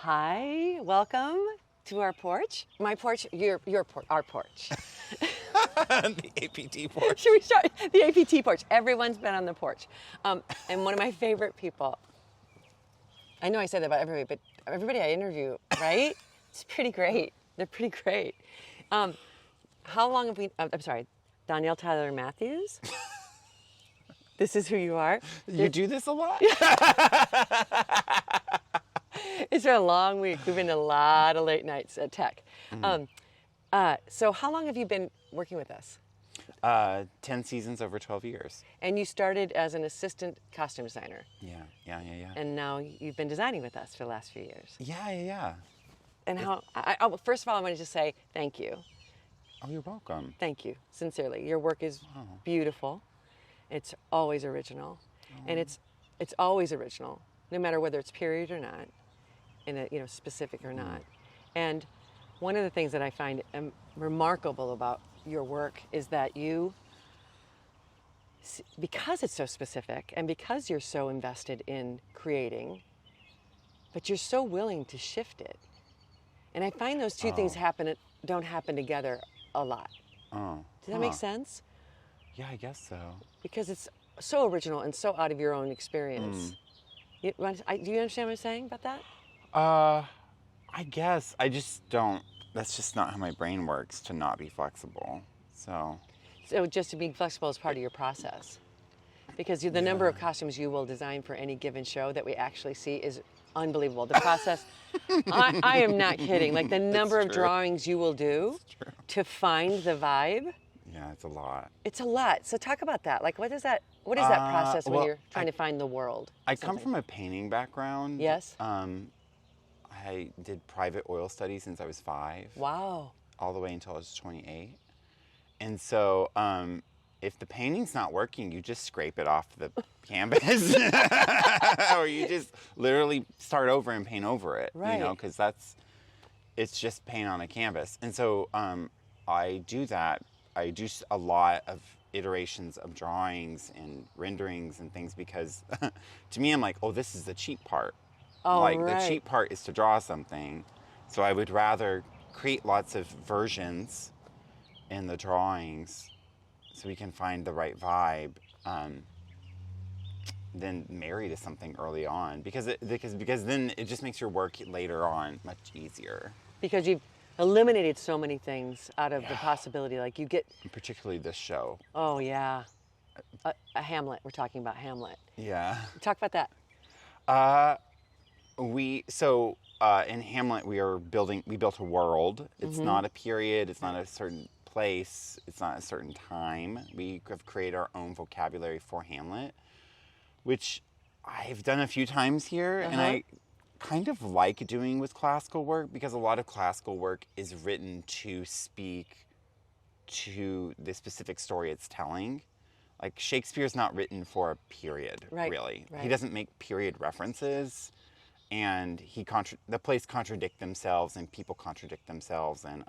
Hi, welcome to our porch. My porch, your porch, our porch. The APT porch. Should we start the APT porch? Everyone's been on the porch. And one of my favorite people, I know I said that about everybody, but everybody I interview, right? It's pretty great. They're pretty great. How long have we, I'm sorry, Daniele Tyler Mathews? This is who you are. You do this a lot? It's been a long week. We've been to a lot of late nights at Tech. So how long have you been working with us? 10 seasons over 12 years. And you started as an assistant costume designer. Yeah. And now you've been designing with us for the last few years. Yeah. And first of all, I wanted to say thank you. Oh, you're welcome. Thank you, sincerely. Your work is beautiful. It's always original. And it's always original, no matter whether it's period or not, in a specific or not. And one of the things that I find remarkable about your work is that you, because it's so specific and because you're so invested in creating, but you're so willing to shift it. And I find those two things don't happen together a lot. Does that make sense? Yeah, I guess so. Because it's so original and so out of your own experience. Do you understand what I'm saying about that? I guess. I just don't. That's just not how my brain works, to not be flexible. So just to be flexible is part of your process. Because the number of costumes you will design for any given show that we actually see is unbelievable. The process, I am not kidding. Like the number of drawings you will do to find the vibe. Yeah, it's a lot. It's a lot. So talk about that. Like what is that process when you're trying to find the world? I come from a painting background. Yes. I did private oil studies since I was 5. Wow. All the way until I was 28. And so if the painting's not working, you just scrape it off the canvas. Or you just literally start over and paint over it. Right. Because it's just paint on a canvas. And so I do that. I do a lot of iterations of drawings and renderings and things because to me, I'm like, oh, this is the cheap part. The cheap part is to draw something. So I would rather create lots of versions in the drawings so we can find the right vibe than marry to something early on because then it just makes your work later on much easier. Because you've eliminated so many things out of the possibility. Like you get... Particularly this show. Oh, yeah. A Hamlet. We're talking about Hamlet. Yeah. Talk about that. In Hamlet we built a world. It's not a period, it's not a certain place, it's not a certain time. We have created our own vocabulary for Hamlet, which I've done a few times here, and I kind of like doing with classical work because a lot of classical work is written to speak to the specific story it's telling. Like Shakespeare's not written for a period, really. Right. He doesn't make period references. And the plays contradict themselves and people contradict themselves. And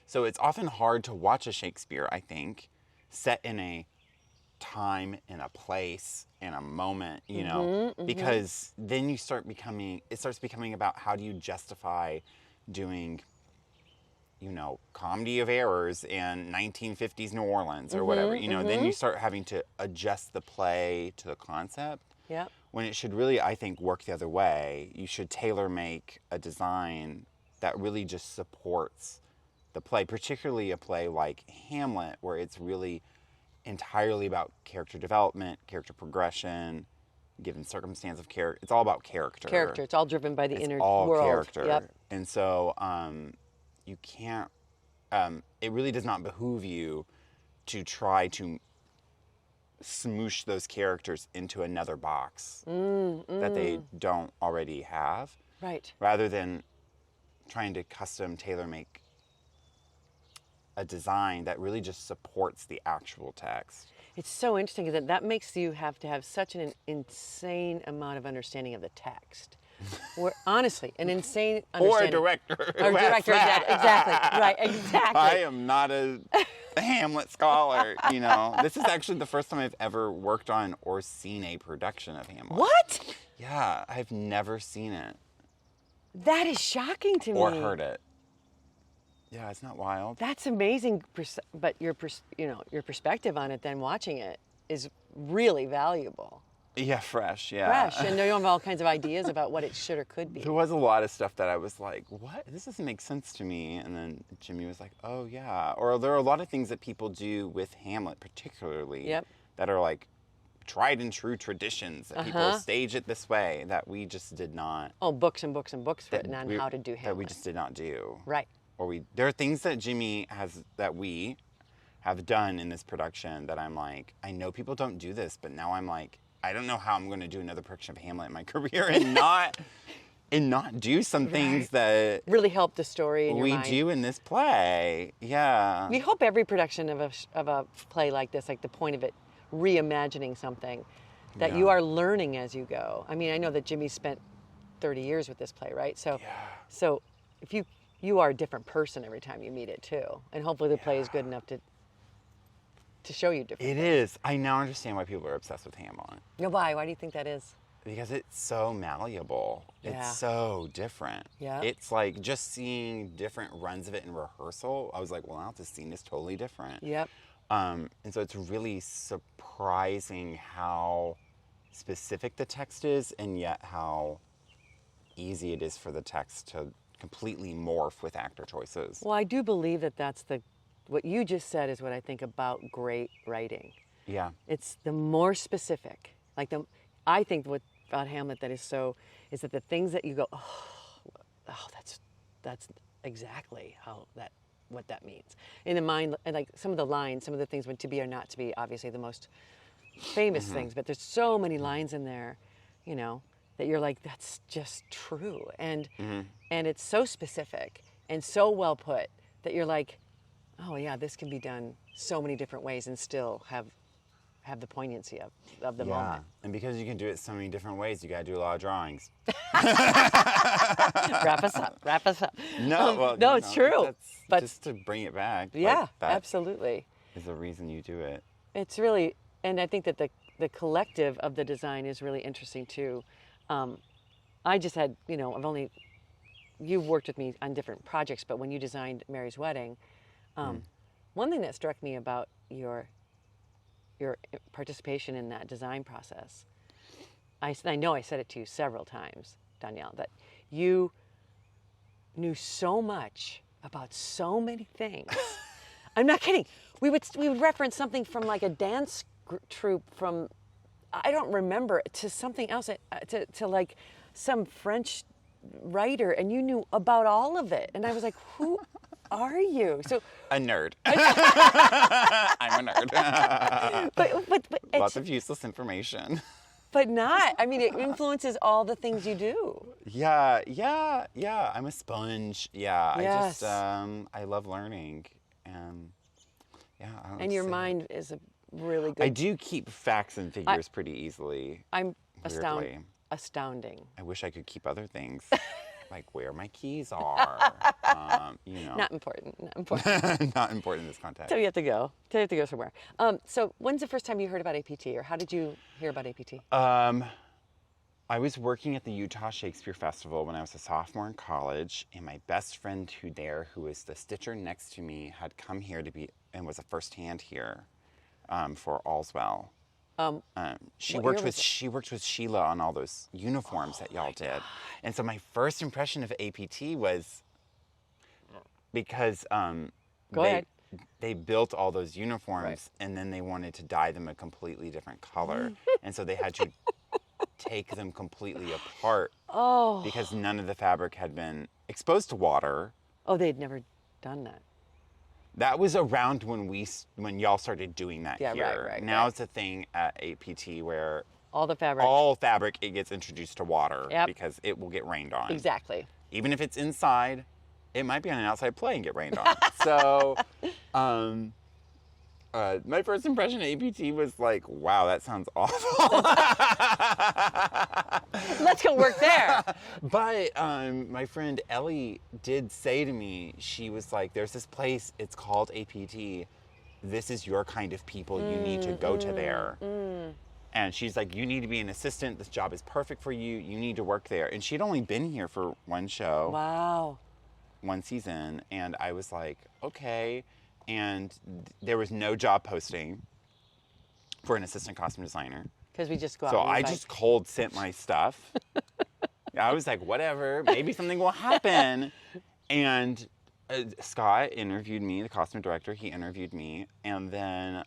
so it's often hard to watch a Shakespeare, I think, set in a time, in a place, in a moment, because then it starts becoming about how do you justify doing, comedy of errors in 1950s New Orleans or whatever, then you start having to adjust the play to the concept. Yeah. When it should really, I think, work the other way. You should tailor-make a design that really just supports the play, particularly a play like Hamlet, where it's really entirely about character development, character progression, given circumstance of character. It's all about character. Character. It's all driven by the inner all world. Character. Yep. And so you can't, it really does not behoove you to try to smoosh those characters into another box that they don't already have. Right. Rather than trying to custom tailor-make a design that really just supports the actual text. It's so interesting that makes you have to have such an insane amount of understanding of the text. Honestly, an insane understanding. Or a director. Or a director, exactly. Right, exactly. I am not a Hamlet scholar, This is actually the first time I've ever worked on or seen a production of Hamlet. What? Yeah, I've never seen it. That is shocking to me. or heard it. Yeah, it's not wild. That's amazing, but your perspective on it, then watching it, is really valuable. Yeah, fresh. Yeah, Fresh, and you have all kinds of ideas about what it should or could be. There was a lot of stuff that I was like, what? This doesn't make sense to me. And then Jimmy was like, oh, yeah. Or there are a lot of things that people do with Hamlet, particularly, Yep. that are like tried and true traditions that people stage it this way that we just did not. Oh, books and books and books written on how to do Hamlet. That we just did not do. Right. Or there are things that we have done in this production that I'm like, I know people don't do this, but now I'm like, I don't know how I'm going to do another production of Hamlet in my career and not do some things that really help the story in your we mind. do in this play. Yeah. We hope every production of a play like this, like the point of it, reimagining something, that you are learning as you go. I mean, I know that Jimmy spent 30 years with this play, right? So, so if you are a different person every time you meet it too, and hopefully the play is good enough to show you different. It is. I now understand why people are obsessed with Hamlet. No, why? Why do you think that is? Because it's so malleable. Yeah. It's so different. Yeah. It's like just seeing different runs of it in rehearsal. I was like, well, now this scene is totally different. Yep. And so it's really surprising how specific the text is, and yet how easy it is for the text to completely morph with actor choices. Well, I do believe that that's what you just said is what I think about great writing. Yeah. It's the more specific. I think what about Hamlet that is that the things that you go, that's exactly what that means. In the mind, and like some of the lines, some of the things when to be or not to be, obviously the most famous things, but there's so many lines in there, that you're like, that's just true. And it's so specific and so well put that you're like, oh yeah, this can be done so many different ways and still have the poignancy of the moment. And because you can do it so many different ways, you gotta do a lot of drawings. Wrap us up. No, it's true. But just to bring it back. Yeah, that absolutely. is the reason you do it. It's really, and I think that the collective of the design is really interesting too. I just had, you've worked with me on different projects, but when you designed Mary's Wedding, one thing that struck me about your participation in that design process, I know I said it to you several times, Danielle, that you knew so much about so many things. I'm not kidding. We would reference something from like a dance troupe from, I don't remember, to something else, to like some French writer, and you knew about all of it. And I was like, who are you? So a nerd. I'm a nerd. but Lots of useless information. But not. I mean, it influences all the things you do. Yeah. I'm a sponge. Yeah. Yes. I love learning, and And your mind is a really good. I do keep facts and figures pretty easily. I'm weirdly. astounding. I wish I could keep other things, like where my keys are. Not important. Not important in this context. Till you have to go. Till you have to go somewhere. So when's the first time you heard about APT, or how did you hear about APT? I was working at the Utah Shakespeare Festival when I was a sophomore in college, and my best friend who was the stitcher next to me, had come here and was a first hand here for All's Well. She worked with Sheila on all those uniforms that y'all did. And so my first impression of APT was because they built all those uniforms, and then they wanted to dye them a completely different color. And so they had to take them completely apart because none of the fabric had been exposed to water. Oh, they'd never done that. That was around when y'all started doing that here. Right. Now it's a thing at APT where all fabric it gets introduced to water because it will get rained on. Exactly. Even if it's inside, it might be on an outside play and get rained on. So, my first impression of APT was like, wow, that sounds awful. Let's go work there. But my friend Ellie did say to me, she was like, there's this place, it's called APT. This is your kind of people. You need to go to there. And she's like, you need to be an assistant. This job is perfect for you. You need to work there. And she'd only been here for one show. Wow. One season. And I was like, okay. And there was no job posting for an assistant costume designer. Because we just go out. So and I just cold sent my stuff. I was like, whatever, maybe something will happen. And Scott interviewed me, the costume director. He interviewed me, and then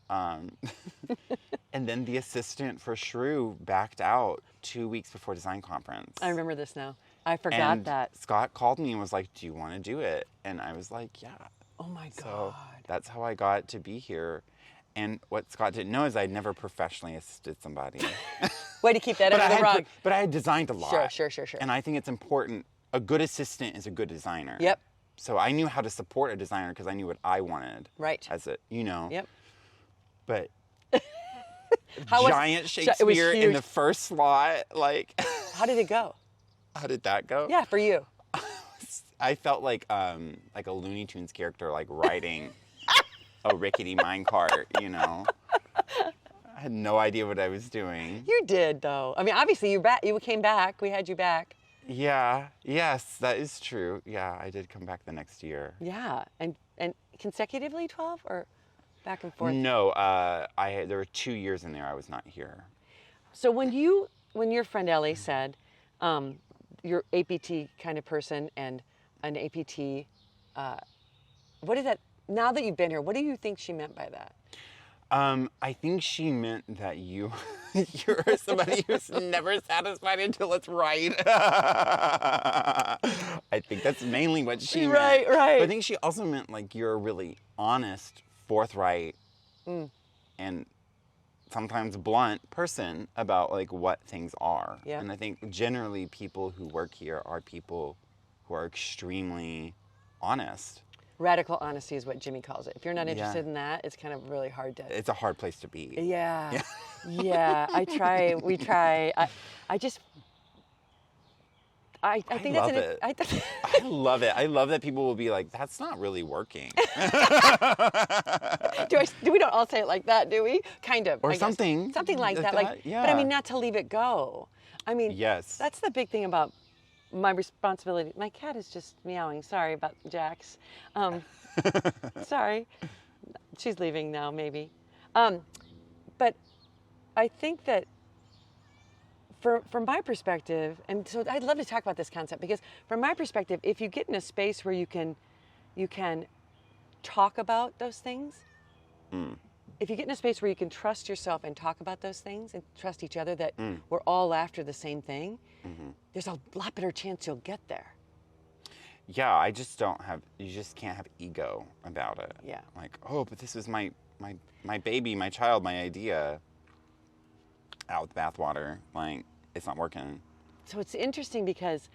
the assistant for Shrew backed out 2 weeks before design conference. I remember this now. I forgot that. Scott called me and was like, "Do you want to do it?" And I was like, "Yeah." Oh my God. So that's how I got to be here. And what Scott didn't know is I'd never professionally assisted somebody. Way to keep that under the rug. But I had designed a lot. Sure. And I think it's important. A good assistant is a good designer. Yep. So I knew how to support a designer because I knew what I wanted. Right. As a, you know. Yep. But How giant was, Shakespeare it was in the first slot, like. How did it go? How did that go? Yeah, for you. I felt like a Looney Tunes character, like riding a rickety minecart, you know. I had no idea what I was doing. You did, though. I mean, obviously, you came back. We had you back. Yeah. Yes, that is true. Yeah, I did come back the next year. Yeah, and consecutively 12 or back and forth? No, there were 2 years in there I was not here. So when your friend Ellie said, you're APT kind of person and an APT, what is that? Now that you've been here, what do you think she meant by that? I think she meant that you're somebody who's never satisfied until it's right. I think that's mainly what she meant. Right. But I think she also meant like you're a really honest, forthright, and sometimes blunt person about like what things are. Yeah. And I think generally people who work here are people who are extremely honest. Radical honesty is what Jimmy calls it. If you're not interested in that, it's kind of really hard to... It's a hard place to be. Yeah. Yeah, we try. I think love that's it. I love it. I love that people will be like, that's not really working. We don't all say it like that, do we? Kind of. Or I guess. something. Something like that. Yeah. But I mean, not to leave it go. I mean, yes. That's the big thing about my responsibility. My cat is just meowing. Sorry about Jax. Sorry. She's leaving now, maybe. But I think that from my perspective, and so I'd love to talk about this concept because from my perspective, if you get in a space where you can talk about those things, if you get in a space where you can trust yourself and talk about those things and trust each other that we're all after the same thing, there's a lot better chance you'll get there. Yeah, you just can't have ego about it. Yeah. Like, oh, but this is my baby, my child, my idea. Out with bathwater. Like, it's not working. So it's interesting because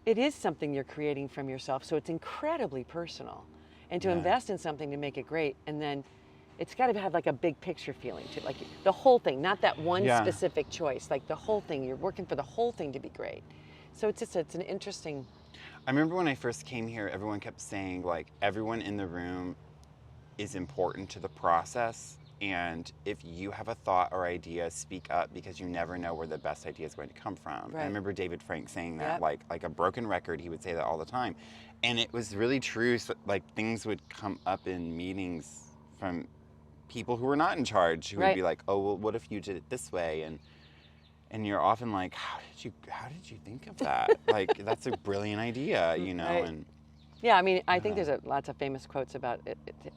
it is something you're creating from yourself. So it's incredibly personal. And to invest in something to make it great, and then it's got to have like a big picture feeling to it. Like the whole thing, not that one specific choice. Like the whole thing, you're working for the whole thing to be great. So it's an interesting... I remember when I first came here, everyone kept saying, like, everyone in the room is important to the process. And if you have a thought or idea, speak up because you never know where the best idea is going to come from. Right. I remember David Frank saying that, like a broken record, he would say that all the time. And it was really true. So, like, things would come up in meetings from people who were not in charge, who would be like, oh, well, what if you did it this way? And you're often like, how did you think of that? Like, that's a brilliant idea, you know? Right. And yeah, I mean, I think there's lots of famous quotes about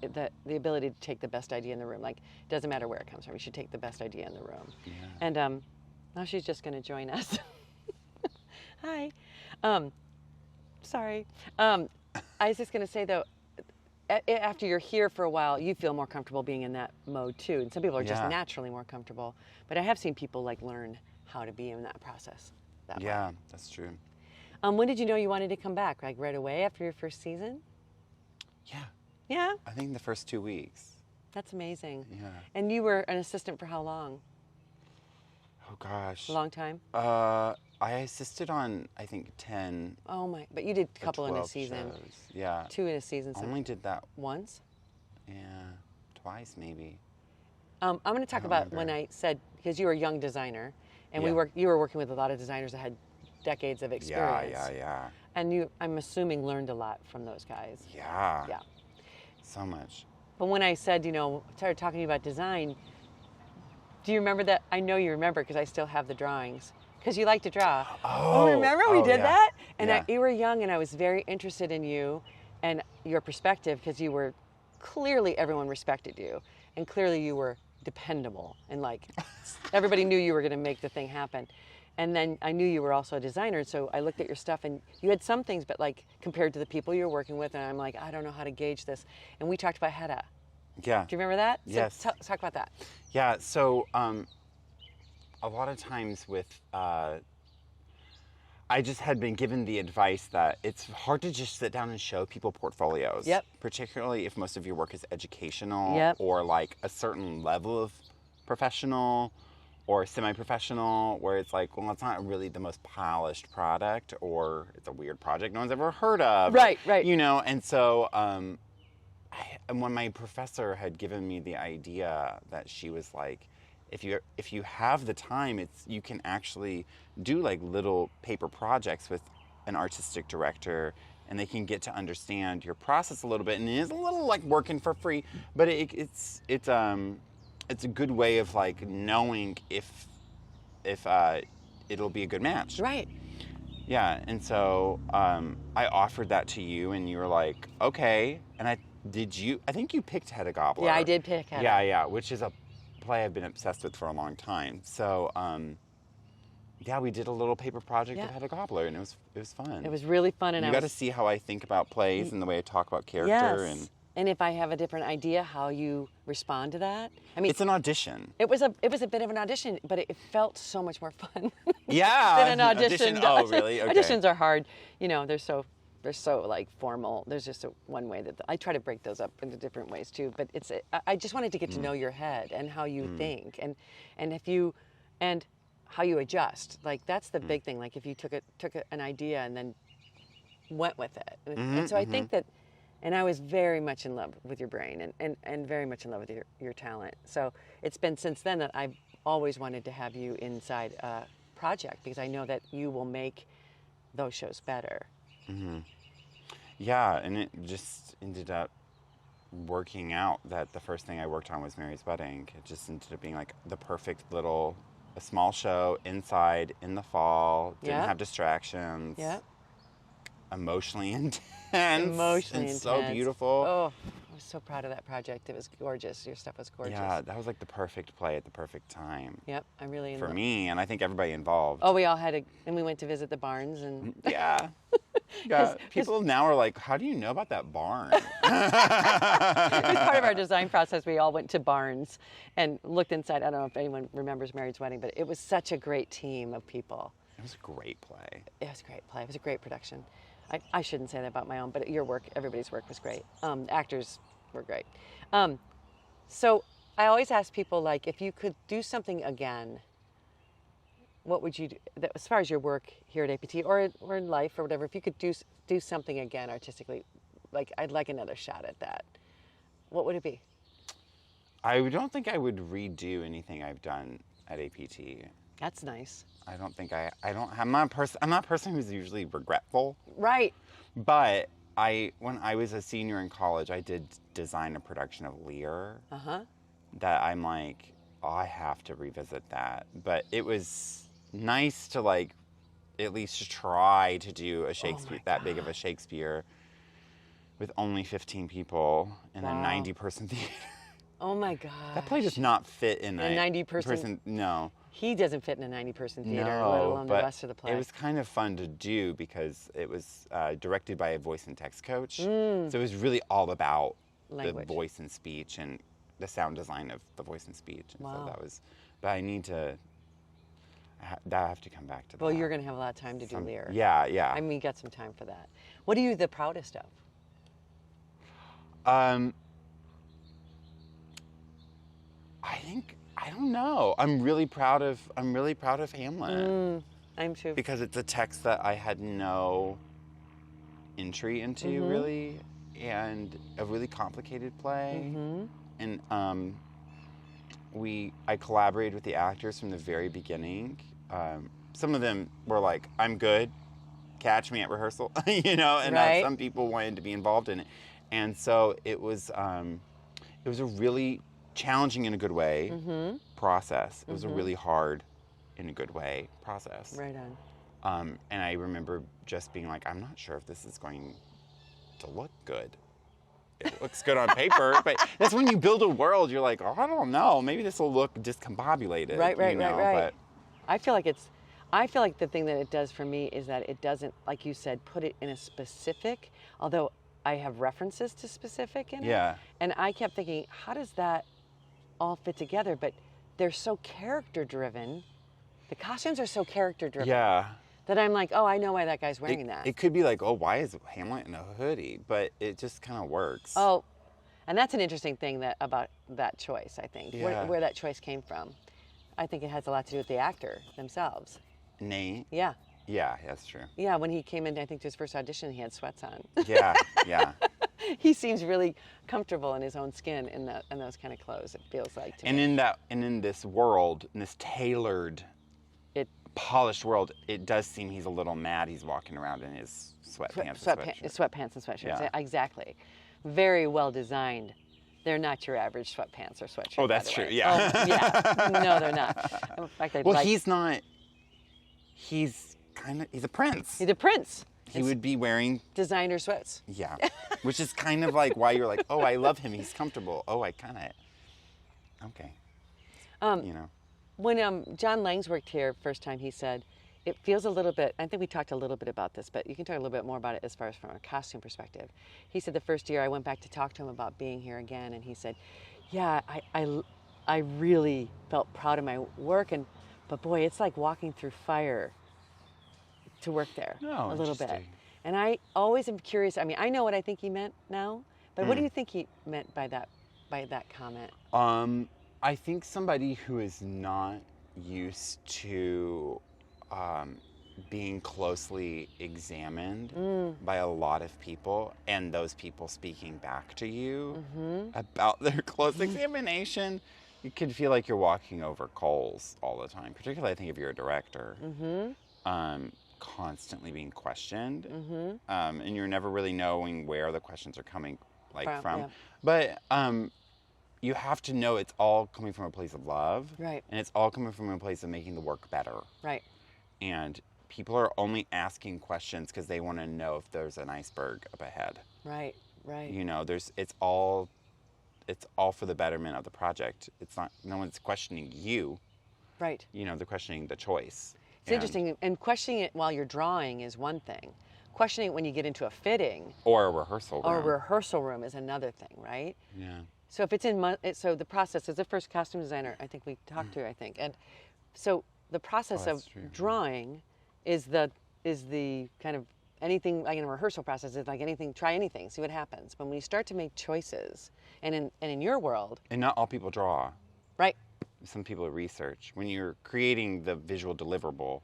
the ability to take the best idea in the room. Like, it doesn't matter where it comes from. You should take the best idea in the room. Yeah. And now she's just going to join us. Hi. Sorry. I was just going to say, though, after you're here for a while, you feel more comfortable being in that mode, too. And some people are just naturally more comfortable. But I have seen people, like, learn how to be in that process. Yeah, that's true. When did you know you wanted to come back? Like right away after your first season? Yeah. Yeah? I think the first 2 weeks. That's amazing. Yeah. And you were an assistant for how long? Oh, gosh. A long time? I assisted on, I think, 10. Oh, my. But you did a couple in a 12 season. shows. Yeah. 2 in a season. I only did that once? Yeah, twice maybe. I'm going to talk about when I said, because you were a young designer, and you were working with a lot of designers that had decades of experience. Yeah. And you, I'm assuming, learned a lot from those guys. Yeah. Yeah. So much. But when I said, started talking to you about design, do you remember that? I know you remember because I still have the drawings. Because you like to draw. Oh, remember we did that? And you were young, and I was very interested in you and your perspective, because you were clearly, everyone respected you, and clearly you were dependable, and like everybody knew you were going to make the thing happen. And then I knew you were also a designer, so I looked at your stuff, and you had some things, but like compared to the people you were working with, and I'm like, I don't know how to gauge this. And we talked about Hedda. Yeah. Do you remember that? Yes. So talk about that. Yeah. So a lot of times with I just had been given the advice that it's hard to just sit down and show people portfolios. Yep. Particularly if most of your work is educational Yep. or like a certain level of professional or semi-professional, where it's like, well, it's not really the most polished product, or it's a weird project no one's ever heard of. Right. And so and when my professor had given me the idea that she was like, if you have the time, you can actually do like little paper projects with an artistic director, and they can get to understand your process a little bit. And it is a little like working for free, but it's a good way of like knowing if it'll be a good match. Right. Yeah, and so I offered that to you, and you were like, okay. And I think you picked Hedda Gabler. Yeah, I did pick Hedda. Yeah, which is a play I've been obsessed with for a long time. So, we did a little paper project with Hedda Gabler, and it was fun. It was really fun, and you got to see how I think about plays and the way I talk about character. Yes. And if I have a different idea, how you respond to that. I mean, it's an audition. It was a bit of an audition, but it felt so much more fun. Yeah. than an audition. Oh, really? Okay. Auditions are hard. They're so like formal. There's just one way that I try to break those up into different ways too. But I just wanted to get to know your head and how you think, and how you adjust. Like that's the big thing. Like if you took an idea and then went with it. And so I think that, and I was very much in love with your brain and very much in love with your talent. So it's been since then that I've always wanted to have you inside a project, because I know that you will make those shows better. Mm-hmm. Yeah, and it just ended up working out that the first thing I worked on was Mary's Wedding. It just ended up being like the perfect a small show inside in the fall, didn't have distractions. Yeah. Emotionally intense. So beautiful. Oh, I was so proud of that project. It was gorgeous. Your stuff was gorgeous. Yeah, that was like the perfect play at the perfect time. Yep, I really for me, and I think everybody involved. Oh, we all had and we went to visit the barns and. Yeah. Yeah. People now are like, how do you know about that barn? It was part of our design process. We all went to barns and looked inside. I don't know if anyone remembers Mary's Wedding, but it was such a great team of people. It was a great play. It was a great play. It was a great production. I shouldn't say that about my own, but your work, everybody's work was great. Actors were great. So I always ask people, like, if you could do something again, what would you do? As far as your work here at APT or in life or whatever, if you could do something again artistically, like I'd like another shot at that, what would it be? I don't think I would redo anything I've done at APT. That's nice. I don't think I'm not a person who's usually regretful. Right. But when I was a senior in college, I did design a production of Lear. That I'm like, oh, I have to revisit that. But it was nice to like at least try to do a Shakespeare big of a Shakespeare with only 15 people in a 90-person theater. Oh my God. That play does not fit in a 90-person. No. He doesn't fit in a 90-person theater, let alone the rest of the play. It was kind of fun to do because it was directed by a voice and text coach. So it was really all about language, the voice and speech and the sound design of the voice and speech. And wow. So that was, but I need to, I have to come back to that. Well, you're going to have a lot of time to do Lear. Yeah, yeah. I mean, you got some time for that. What are you the proudest of? I don't know. I'm really proud of Hamlet. I'm too. Because it's a text that I had no entry into really, and a really complicated play. And I collaborated with the actors from the very beginning. Some of them were like, I'm good, catch me at rehearsal, you know, and Right. some people wanted to be involved in it. And so it was a really challenging in a good way process. It was a really hard in a good way process. Right on. And I remember just being like, I'm not sure if this is going to look good. It looks good on paper, but that's when you build a world, you're like, oh, I don't know, maybe this will look discombobulated. Right. But I feel like the thing that it does for me is that it doesn't, like you said, put it in a specific, although I have references to specific in it. Yeah. And I kept thinking, how does that all fit together? But they're so character driven. The costumes are so character driven. Yeah. That I'm like, oh, I know why that guy's wearing that. It could be like, oh, why is Hamlet in a hoodie? But it just kind of works. Oh, and that's an interesting thing about that choice, I think, Yeah. where that choice came from. I think it has a lot to do with the actor themselves. Nate? Yeah. Yeah, that's true. Yeah, when he came in, I think to his first audition, he had sweats on. Yeah. He seems really comfortable in his own skin in those kind of clothes. It feels like to me. In this world, in this tailored, polished world, it does seem he's a little mad. He's walking around in his sweatpants and sweatshirts. Yeah. Yeah, exactly. Very well designed. They're not your average sweatpants or sweatshirt. Oh, that's by the true. way. Yeah. Oh, yeah. No, they're not. In fact, He's not. He's a prince. He's a prince. He would be wearing designer sweats. Yeah, which is kind of like why you're like, oh, I love him. He's comfortable. Oh, I kind of. Okay. You know. When John Langs worked here first time, he said, it feels a little bit, I think we talked a little bit about this, but you can talk a little bit more about it as far as from a costume perspective. He said the first year I went back to talk to him about being here again, and he said, yeah, I really felt proud of my work, but boy, it's like walking through fire to work there a little bit. And I always am curious, I mean, I know what I think he meant now, but what do you think he meant by that comment? I think somebody who is not used to being closely examined by a lot of people, and those people speaking back to you about their close examination, you could feel like you're walking over coals all the time, particularly I think if you're a director. Constantly being questioned, and you're never really knowing where the questions are coming from. Yeah. But you have to know it's all coming from a place of love. Right. And it's all coming from a place of making the work better. Right. And people are only asking questions because they want to know if there's an iceberg up ahead. Right. You know, it's all for the betterment of the project. It's not, no one's questioning you. Right. You know, they're questioning the choice. It's interesting, and questioning it while you're drawing is one thing. Questioning it when you get into a fitting or a rehearsal room is another thing, right? Yeah. So if it's so the process is the first costume designer I think we talked to, I think, and so the process of drawing is the kind of anything like in a rehearsal process. It's like anything, try anything, see what happens. When we start to make choices, and in your world, and not all people draw, right? Some people research. When you're creating the visual deliverable,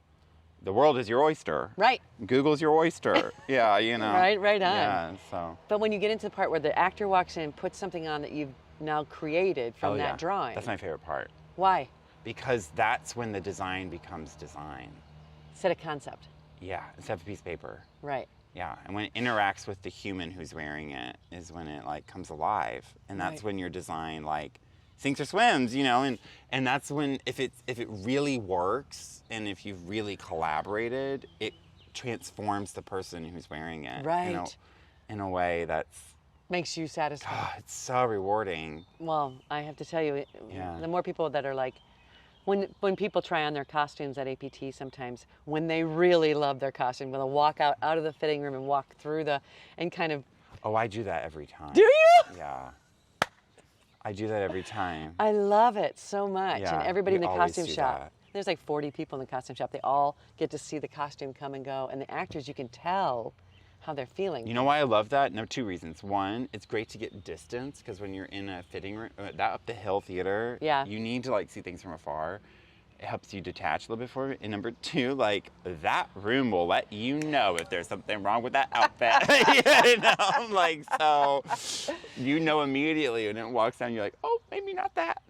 the world is your oyster. Right. Google's your oyster. Yeah, you know. Right on. Yeah, so. But when you get into the part where the actor walks in and puts something on that you've now created from that drawing. That's my favorite part. Why? Because that's when the design becomes design. Instead of concept. Yeah, instead of a piece of paper. Right. Yeah, and when it interacts with the human who's wearing it is when it like comes alive. And that's when your design like sinks or swims, you know, and that's when if it really works and if you've really collaborated, it transforms the person who's wearing it. Right. In a way that's makes you satisfied. Oh, it's so rewarding. Well, I have to tell you, the more people that are like, when people try on their costumes at APT sometimes, when they really love their costume, when they'll walk out of the fitting room and walk through and kind of. Oh, I do that every time. Do you? Yeah. I do that every time. I love it so much. Yeah, and everybody in the costume shop. That. There's like 40 people in the costume shop. They all get to see the costume come and go. And the actors, you can tell how they're feeling. You know why I love that? No, two reasons. One, it's great to get distance because when you're in a fitting room, that up the hill theater, you need to like see things from afar. it helps you detach a little bit from it. And number two, like, that room will let you know if there's something wrong with that outfit. You know, like, so you know immediately when it walks down, you're like, oh, maybe not that.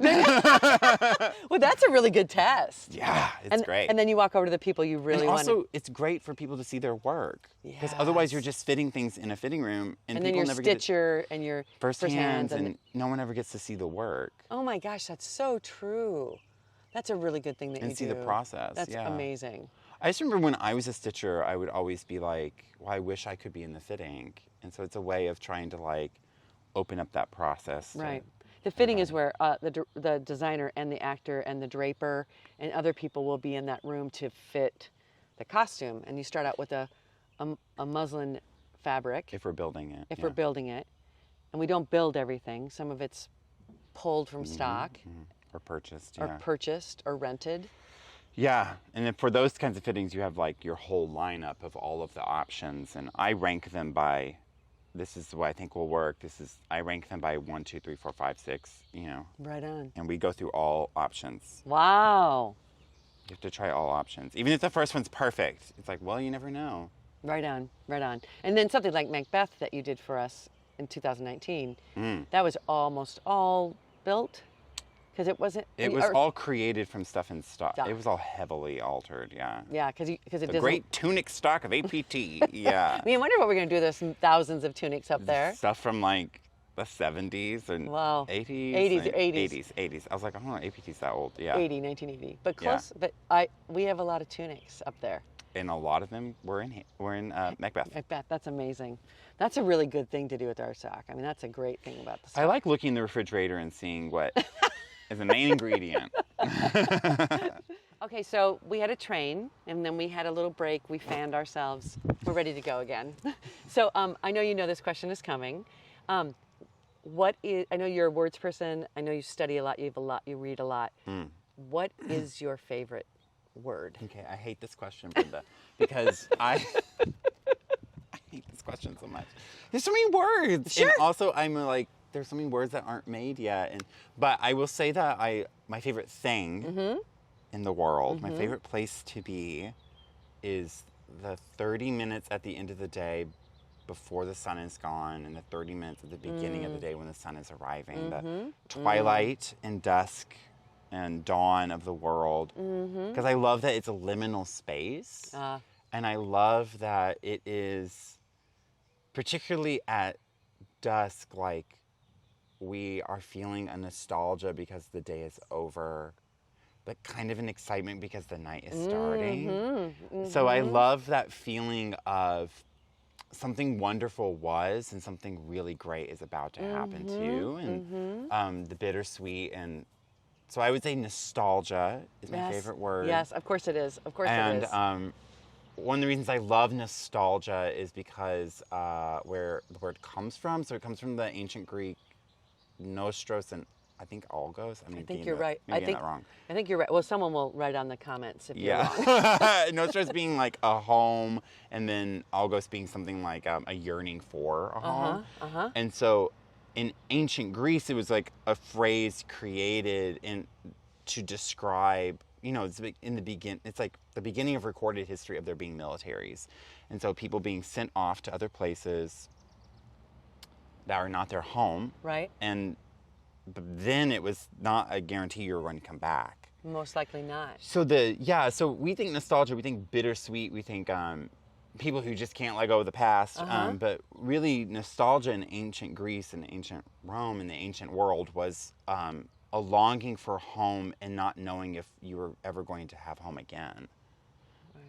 Well, that's a really good test. Yeah, it's great. And then you walk over to the people you really want. And also, it's great for people to see their work. Because otherwise you're just fitting things in a fitting room. And then people your never stitcher and your first hands, and no one ever gets to see the work. Oh my gosh, that's so true. That's a really good thing that you do. And see the process. That's amazing. I just remember when I was a stitcher, I would always be like, well, I wish I could be in the fitting. And so it's a way of trying to like open up that process. Right. The fitting is where the designer and the actor and the draper and other people will be in that room to fit the costume. And you start out with a muslin fabric. If we're building it. If we're building it. And we don't build everything. Some of it's pulled from stock. Mm-hmm. Or purchased, Or purchased or rented. Yeah, and then for those kinds of fittings, you have like your whole lineup of all of the options, and I rank them by, this is what I think will work. I rank them by 1, 2, 3, 4, 5, 6. You know. Right on. And we go through all options. Wow. You have to try all options, even if the first one's perfect. It's like, well, you never know. Right on, right on. And then something like Macbeth that you did for us in 2019, that was almost all built. Because it wasn't. It was all created from stuff in stock. It was all heavily altered, yeah. Yeah, because it doesn't. The great tunic stock of APT, yeah. I mean, I wonder what we're going to do. There's some thousands of tunics up there. Stuff from like the 70s and 80s. 80s. I was like, oh, APT's that old, yeah. 1980. But close. Yeah. But we have a lot of tunics up there. And a lot of them were in Macbeth. Macbeth, that's amazing. That's a really good thing to do with our stock. I mean, that's a great thing about the stock. I like looking in the refrigerator and seeing what is the main ingredient. Okay, so we had a train, and then we had a little break. We fanned ourselves. We're ready to go again. So I know you know this question is coming. I know you're a words person. I know you study a lot. You read a lot. What is your favorite word? Okay, I hate this question, Brenda, because I hate this question so much. There's so many words. Sure. And also, I'm like, there's so many words that aren't made yet. But I will say that my favorite thing in the world, my favorite place to be, is the 30 minutes at the end of the day before the sun is gone, and the 30 minutes at the beginning of the day when the sun is arriving. The twilight and dusk and dawn of the world. Because I love that it's a liminal space. And I love that it is, particularly at dusk, like, we are feeling a nostalgia because the day is over, but kind of an excitement because the night is starting. So I love that feeling of something wonderful was and something really great is about to happen too. And the bittersweet. And so I would say nostalgia is my favorite word. Yes, of course it is. Of course it is. And one of the reasons I love nostalgia is because where the word comes from. So it comes from the ancient Greek nostros and I think algos. I think you're right. I think that wrong. I think you're right. Well, someone will write on the comments if you're wrong. Nostros being like a home, and then algos being something like a yearning for a home. And so in ancient Greece, it was like a phrase created to describe, it's it's like the beginning of recorded history of there being militaries. And so people being sent off to other places that are not their home. Right. But then it was not a guarantee you were going to come back. Most likely not. So so we think nostalgia, we think bittersweet, we think people who just can't let go of the past. But really nostalgia in ancient Greece and ancient Rome and the ancient world was a longing for home and not knowing if you were ever going to have home again.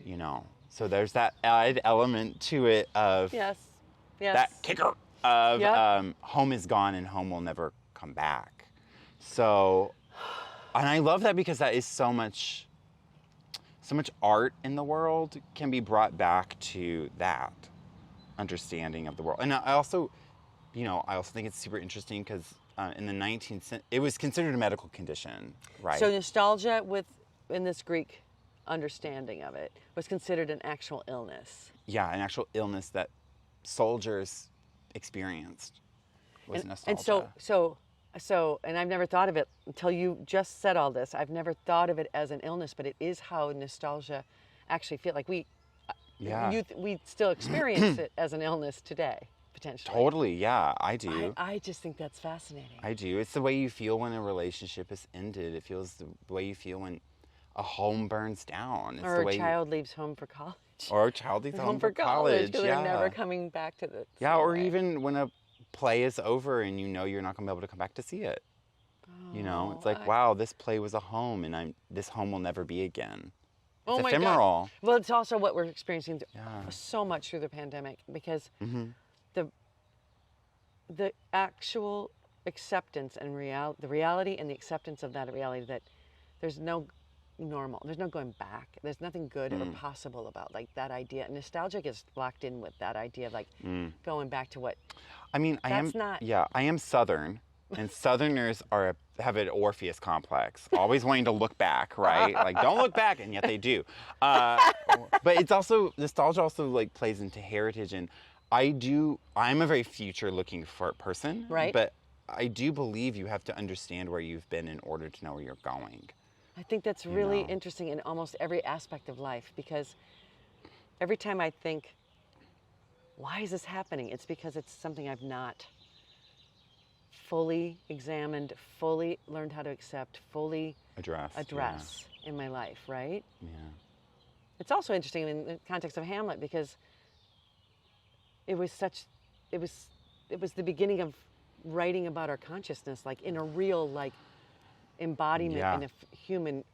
Right. So there's that added element to it of that kicker of home is gone and home will never come back. So, and I love that because that is so much art in the world can be brought back to that understanding of the world. And I also think it's super interesting because in the 19th century, it was considered a medical condition, right? So nostalgia in this Greek understanding of it was considered an actual illness. Yeah, an actual illness that soldiers experienced was nostalgia. And so So, and I've never thought of it until you just said all this. I've never thought of it as an illness, but it is how nostalgia actually feel like we still experience it as an illness today, potentially. Totally, yeah, I do. I just think that's fascinating. I do. It's the way you feel when a relationship is ended. It feels the way you feel when a home burns down. It's Or the way a child leaves home for college. Or a child leaves home for college. Because they're never coming back to the Yeah, or way. even when a play is over and you know you're not going to be able to come back to see it. You know, it's like, wow, this play was a home and this home will never be again. It's my ephemeral. God. Well, it's also what we're experiencing so much through the pandemic because the actual acceptance and the reality and the acceptance of that reality that there's no normal, there's no going back, there's nothing good or possible about like that idea. Nostalgia gets locked in with that idea of like going back to what. I mean, I am Southern, and Southerners have an Orpheus complex, always wanting to look back, right? Like, don't look back, and yet they do. But it's also, nostalgia also like plays into heritage, and I'm a very future-looking person, right? But I do believe you have to understand where you've been in order to know where you're going. I think that's really interesting in almost every aspect of life, because every time I think, why is this happening? It's because it's something I've not fully examined, fully learned how to accept, fully address in my life, right? Yeah. It's also interesting in the context of Hamlet because it was the beginning of writing about our consciousness, like in a real like embodiment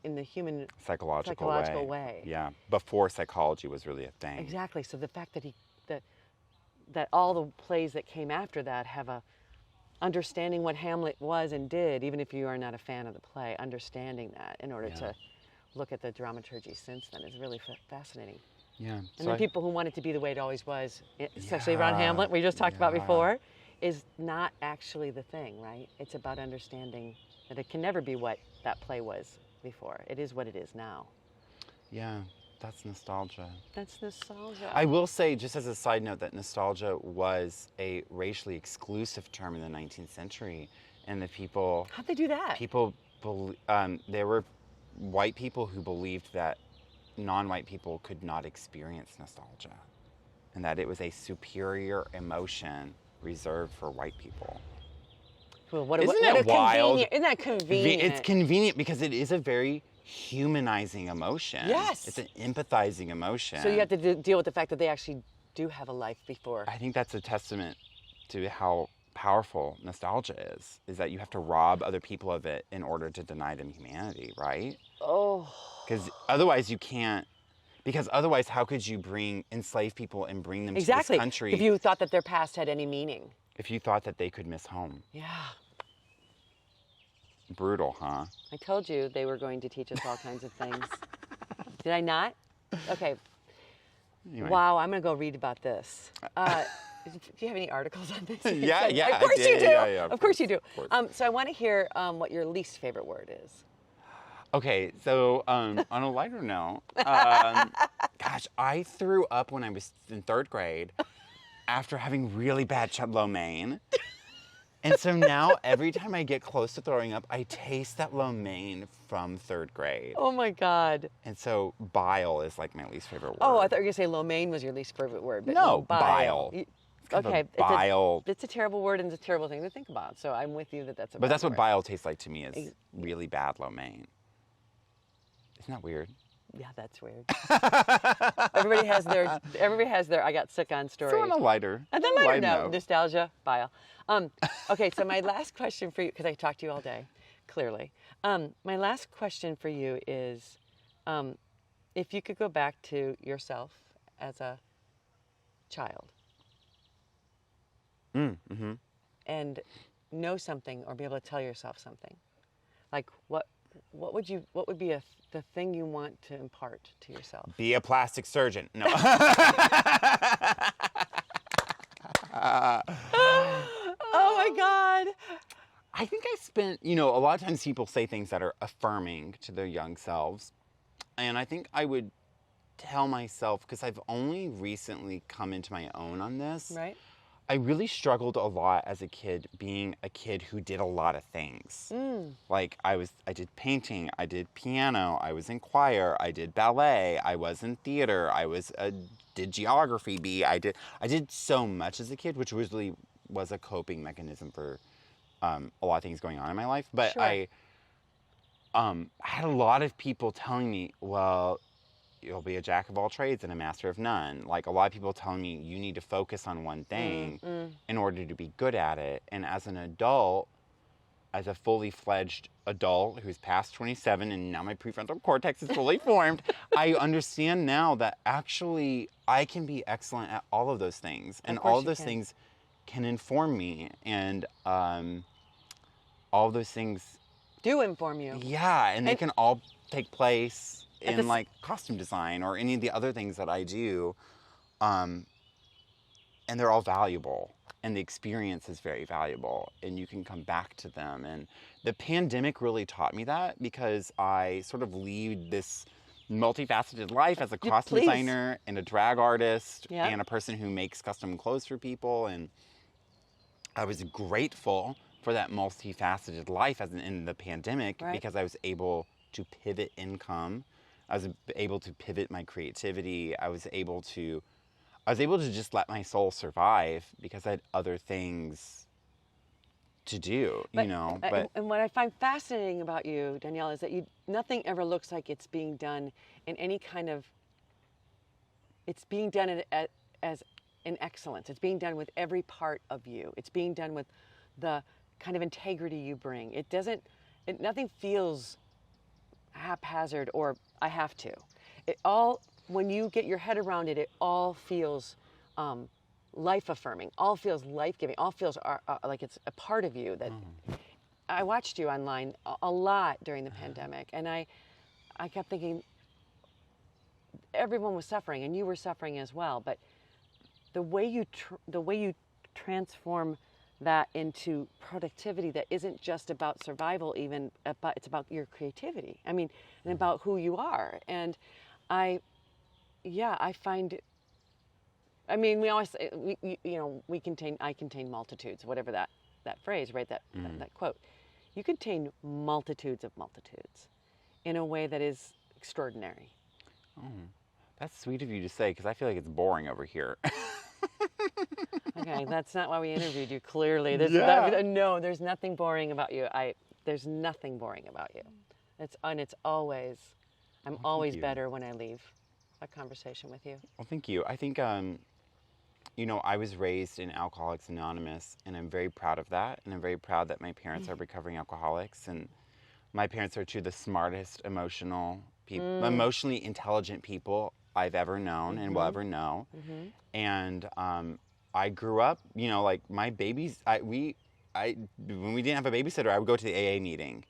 in the human psychological way. Yeah, before psychology was really a thing. Exactly. So the fact that all the plays that came after that have a understanding what Hamlet was and did, even if you are not a fan of the play, understanding that in order to look at the dramaturgy since then is really fascinating. Yeah. And the people who want it to be the way it always was, especially around Hamlet, we just talked about before, is not actually the thing, right? It's about understanding that it can never be what that play was before. It is what it is now. Yeah, that's nostalgia. That's nostalgia. I will say, just as a side note, that nostalgia was a racially exclusive term in the 19th century. And the people... How'd they do that? There were white people who believed that non-white people could not experience nostalgia. And that it was a superior emotion reserved for white people. Well, Isn't it wild? Isn't that convenient? It's convenient because it is a very humanizing emotion. Yes. It's an empathizing emotion. So you have to deal with the fact that they actually do have a life before. I think that's a testament to how powerful nostalgia is that you have to rob other people of it in order to deny them humanity, right? Oh. Because otherwise you can't. Because otherwise, how could you enslave people and bring them to this country? If you thought that their past had any meaning. If you thought that they could miss home. Yeah. Brutal, huh? I told you they were going to teach us all kinds of things. Did I not? Okay. Anyway. Wow, I'm going to go read about this. Do you have any articles on this? Yeah, Of course you do. Yeah, of course you do. Course. So I want to hear what your least favorite word is. Okay, so on a lighter note, gosh, I threw up when I was in 3rd grade after having really bad lo mein. And so now every time I get close to throwing up, I taste that lo mein from 3rd grade. Oh my God. And so bile is like my least favorite word. Oh, I thought you were going to say lo mein was your least favorite word. But no, bile. Okay, bile. It's a terrible word and it's a terrible thing to think about. So I'm with you that's a But bad that's word. what bile tastes like to me is really bad lo mein. Isn't that weird? Yeah, that's weird. Everybody has their I got sick on story. So on a lighter. And then lighter note, nostalgia, bile. Okay, so my last question for you, because I talked to you all day, clearly. My last question for you is, if you could go back to yourself as a child and know something or be able to tell yourself something, like what would be the thing you want to impart to yourself? Be a plastic surgeon. No. Oh my God. I think I spent, a lot of times people say things that are affirming to their young selves. And I think I would tell myself, because I've only recently come into my own on this. Right. I really struggled a lot as a kid, being a kid who did a lot of things. Like I did painting, I did piano, I was in choir, I did ballet, I was in theater, did geography B. I did so much as a kid, which really was a coping mechanism for a lot of things going on in my life. But Sure. I had a lot of people telling me, well, you'll be a jack of all trades and a master of none. Like a lot of people telling me you need to focus on one thing in order to be good at it. And as an adult, as a fully fledged adult who's past 27 and now my prefrontal cortex is fully formed, I understand now that actually I can be excellent at all of those things. And all of those things can inform me. And all of those things do inform you. Yeah, and they can all take place in like costume design or any of the other things that I do. And they're all valuable. And the experience is very valuable. And you can come back to them. And the pandemic really taught me that, because I sort of lead this multifaceted life as a costume designer and a drag artist and a person who makes custom clothes for people. And I was grateful for that multifaceted life in the pandemic, because I was able to pivot income. I was able to pivot my creativity. I was able to just let my soul survive, because I had other things to do, you know. And what I find fascinating about you, Danielle, is that nothing ever looks like it's being done in any kind of. It's being done as in excellence. It's being done with every part of you. It's being done with the kind of integrity you bring. Nothing feels haphazard or I have to. It all, when you get your head around it, it all feels life affirming. All feels life giving. All feels like it's a part of you. That I watched you online a lot during the pandemic, and I kept thinking everyone was suffering, and you were suffering as well. But the way you transform that into productivity that isn't just about survival, it's about your creativity. I mean, and about who you are. And I find, I mean, we always say, I contain multitudes, whatever that phrase, right? That quote. You contain multitudes of multitudes in a way that is extraordinary. Oh, that's sweet of you to say, because I feel like it's boring over here. Okay, that's not why we interviewed you, clearly. No, there's nothing boring about you. There's nothing boring about you. I'm always better when I leave a conversation with you. Well, thank you. I think, I was raised in Alcoholics Anonymous, and I'm very proud of that. And I'm very proud that my parents are recovering alcoholics. And my parents are two of the smartest, emotionally intelligent people I've ever known and will ever know. And I grew up, like my babies, when we didn't have a babysitter, I would go to the AA meeting.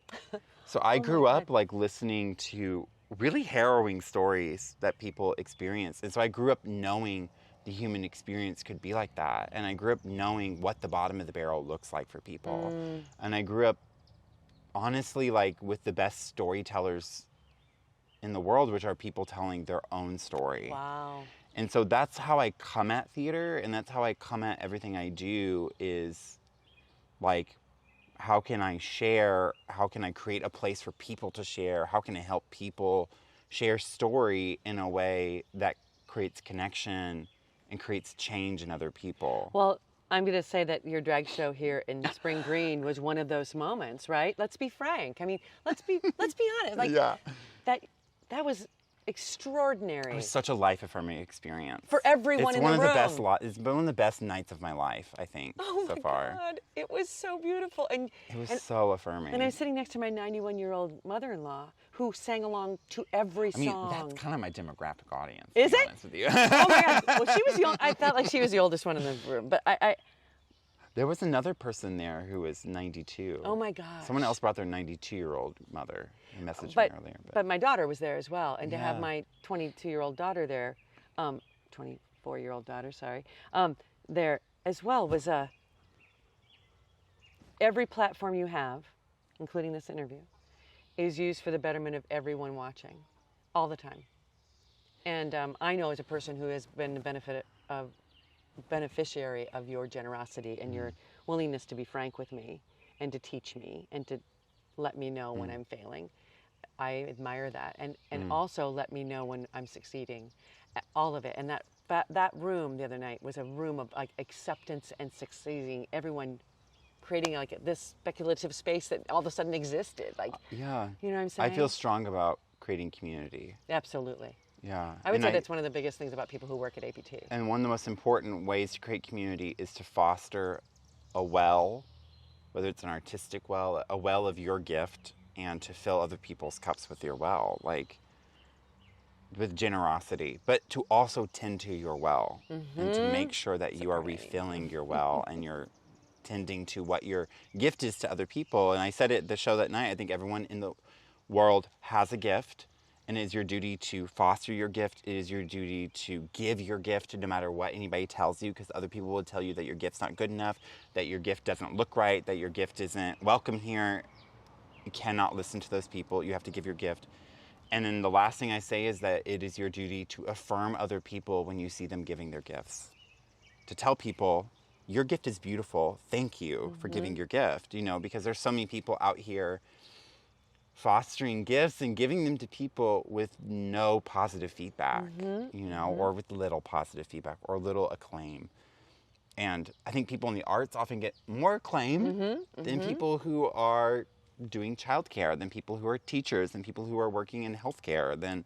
So I grew up like listening to really harrowing stories that people experience. And so I grew up knowing the human experience could be like that. And I grew up knowing what the bottom of the barrel looks like for people. And I grew up, honestly, like with the best storytellers in the world, which are people telling their own story. Wow. And so that's how I come at theater, and that's how I come at everything I do, is like, how can I share? How can I create a place for people to share? How can I help people share story in a way that creates connection and creates change in other people? Well, I'm going to say that your drag show here in Spring Green was one of those moments, right? Let's be frank. I mean, let's be honest. Like, that was extraordinary. It was such a life-affirming experience for everyone in the room. It's been one of the best nights of my life, I think, so far. Oh my God, it was so beautiful, and it was so affirming. And I was sitting next to my 91-year-old mother-in-law, who sang along to every song. That's kind of my demographic audience. Is to be it? honest with you. Oh my God! Well, she was young. I felt like she was the oldest one in the room, but I There was another person there who was 92. Oh my gosh. Someone else brought their 92-year-old mother. He messaged me earlier. But my daughter was there as well. And to have my 22-year-old daughter there, 24-year-old daughter, sorry, there as well was every platform you have, including this interview, is used for the betterment of everyone watching, all the time. And I know as a person who has been the benefit of beneficiary of your generosity and your willingness to be frank with me and to teach me and to let me know when I'm failing. I admire that. And also let me know when I'm succeeding. All of it. And that room the other night was a room of like acceptance and succeeding. Everyone creating like this speculative space that all of a sudden existed. Like, Yeah. you know what I'm saying? I feel strong about creating community. Absolutely. Yeah. I would say that's one of the biggest things about people who work at APT. And one of the most important ways to create community is to foster a well, whether it's an artistic well, a well of your gift, and to fill other people's cups with your well, like with generosity, but to also tend to your well and to make sure that you are refilling your well and you're tending to what your gift is to other people. And I said it at the show that night, I think everyone in the world has a gift, and it is your duty to foster your gift. It is your duty to give your gift no matter what anybody tells you, because other people will tell you that your gift's not good enough, that your gift doesn't look right, that your gift isn't welcome here. You cannot listen to those people. You have to give your gift. And then the last thing I say is that it is your duty to affirm other people when you see them giving their gifts. To tell people, your gift is beautiful. Thank you for giving your gift, you know, because there's so many people out here fostering gifts and giving them to people with no positive feedback, you know, or with little positive feedback or little acclaim. And I think people in the arts often get more acclaim than people who are doing childcare, than people who are teachers, than people who are working in healthcare, than,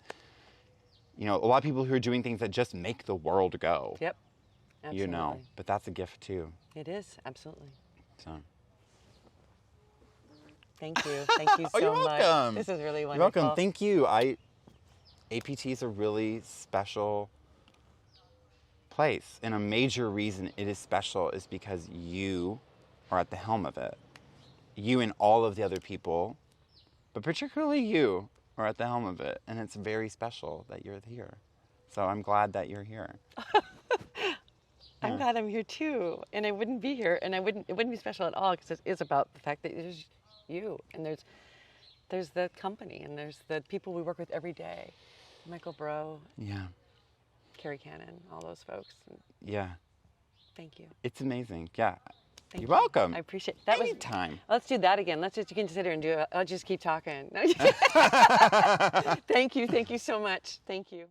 you know, a lot of people who are doing things that just make the world go. Yep. Absolutely. You know, but that's a gift too. It is, absolutely. So. Thank you. Thank you so You're much. welcome. This is really wonderful. You're welcome. Thank you. APT is a really special place. And a major reason it is special is because you are at the helm of it. You and all of the other people, but particularly you, are at the helm of it. And it's very special that you're here. So I'm glad that you're here. I'm glad I'm here too. And I wouldn't be here, and it wouldn't be special at all, because it is about the fact that there's you, and there's the company, and there's the people we work with every day. Michael Bro, Yeah. Carrie Cannon, all those folks. Yeah. Thank you. It's amazing. Yeah. Thank You're you. welcome. I appreciate that. Anytime. Let's do that again. You can sit here and do it. I'll just keep talking. No, Thank you. Thank you so much. Thank you.